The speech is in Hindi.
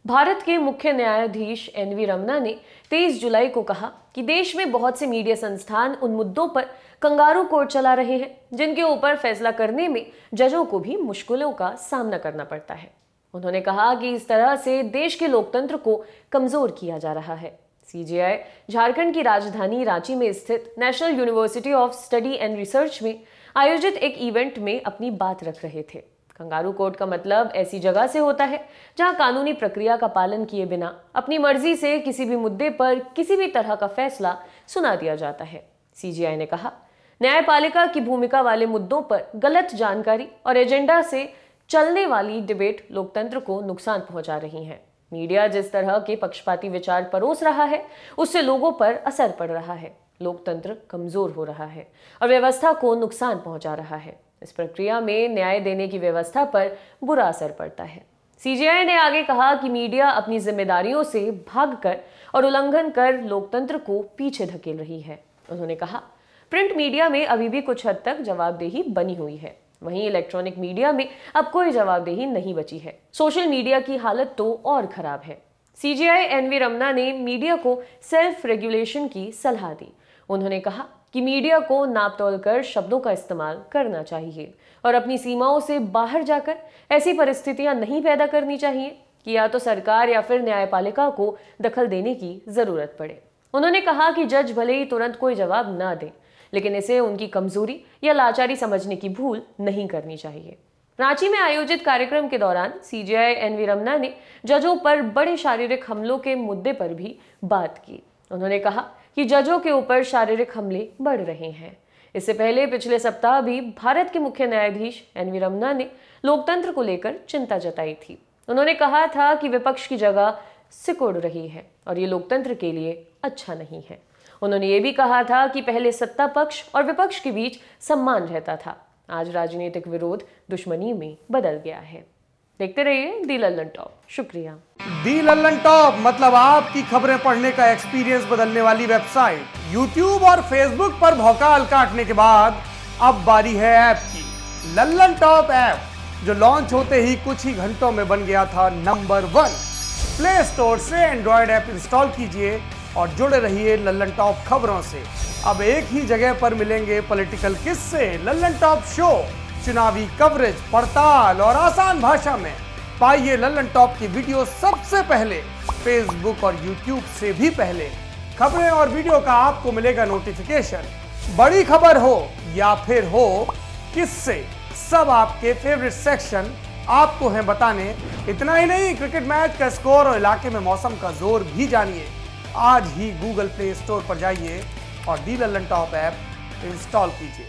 भारत के मुख्य न्यायाधीश एनवी रमन्ना ने 23 जुलाई को कहा कि देश में बहुत से मीडिया संस्थान उन मुद्दों पर कंगारू कोर्ट चला रहे हैं जिनके ऊपर फैसला करने में जजों को भी मुश्किलों का सामना करना पड़ता है। उन्होंने कहा कि इस तरह से देश के लोकतंत्र को कमजोर किया जा रहा है। सीजेआई झारखंड की राजधानी रांची में स्थित national university of study and research में आयोजित एक इवेंट में अपनी बात रख रहे थे। कंगारू कोर्ट का मतलब ऐसी जगह से होता है जहां कानूनी प्रक्रिया का पालन किए बिना अपनी मर्जी से किसी भी मुद्दे पर किसी भी तरह का फैसला सुना दिया जाता है। सीजेआई ने कहा, न्यायपालिका की भूमिका वाले मुद्दों पर गलत जानकारी और एजेंडा से चलने वाली डिबेट लोकतंत्र को नुकसान पहुंचा रही है। मीडिया जिस तरह के पक्षपाती विचार परोस रहा है उससे लोगों पर असर पड़ रहा है, लोकतंत्र कमजोर हो रहा है और व्यवस्था को नुकसान पहुंचा रहा है। इस प्रक्रिया में न्याय देने की व्यवस्था पर बुरा असर पड़ता है। सीजेआई ने आगे कहा कि मीडिया अपनी जिम्मेदारियों से भागकर और उल्लंघन कर लोकतंत्र को पीछे धकेल रही है। उन्होंने कहा, प्रिंट मीडिया में अभी भी कुछ हद तक जवाबदेही बनी हुई है, वहीं इलेक्ट्रॉनिक मीडिया में अब कोई जवाबदेही नहीं बची है। सोशल मीडिया की हालत तो और खराब है। सीजेआई एनवी रमन्ना ने मीडिया को सेल्फ रेगुलेशन की सलाह दी। उन्होंने कहा कि मीडिया को नाप तोल कर शब्दों का इस्तेमाल करना चाहिए और अपनी सीमाओं से बाहर जाकर ऐसी परिस्थितियां नहीं पैदा करनी चाहिए कि या तो सरकार या फिर न्यायपालिका को दखल देने की जरूरत पड़े। उन्होंने कहा कि जज भले ही तुरंत कोई जवाब ना दें, लेकिन इसे उनकी कमजोरी या लाचारी समझने की भूल नहीं करनी चाहिए। रांची में आयोजित कार्यक्रम के दौरान सीजेआई एनवी रमन्ना ने जजों पर बड़े शारीरिक हमलों के मुद्दे पर भी बात की। उन्होंने कहा कि जजों के ऊपर शारीरिक हमले बढ़ रहे हैं। इससे पहले पिछले सप्ताह भी भारत के मुख्य न्यायाधीश एनवी रमन्ना ने लोकतंत्र को लेकर चिंता जताई थी। उन्होंने कहा था कि विपक्ष की जगह सिकुड़ रही है और ये लोकतंत्र के लिए अच्छा नहीं है। उन्होंने ये भी कहा था कि पहले सत्ता पक्ष और विपक्ष के बीच सम्मान रहता था, आज राजनीतिक विरोध दुश्मनी में बदल गया है। देखते रहिए दी लल्लन टॉप। शुक्रिया। दी लल्लन टॉप मतलब आपकी खबरें पढ़ने का एक्सपीरियंस बदलने वाली वेबसाइट। यूट्यूब और फेसबुक पर भौकाल काटने के बाद अब बारी है ऐप की। लल्लन टॉप ऐप जो लॉन्च होते ही कुछ ही घंटों में बन गया था नंबर 1। प्ले स्टोर से एंड्रॉयड ऐप इंस्टॉल कीजिए और जुड़े रहिए लल्लन टॉप खबरों से। अब एक ही जगह पर मिलेंगे पॉलिटिकल किस्से, लल्लन टॉप शो, चुनावी कवरेज, पड़ताल और आसान भाषा में। पाइए लल्लन टॉप की वीडियो सबसे पहले, फेसबुक और यूट्यूब से भी पहले। खबरें और वीडियो का आपको मिलेगा नोटिफिकेशन। बड़ी खबर हो या फिर हो किससे, सब आपके फेवरेट सेक्शन आपको हैं बताने। इतना ही नहीं, क्रिकेट मैच का स्कोर और इलाके में मौसम का जोर भी जानिए। आज ही गूगल प्ले स्टोर पर जाइए और दी लल्लन टॉप ऐप इंस्टॉल कीजिए।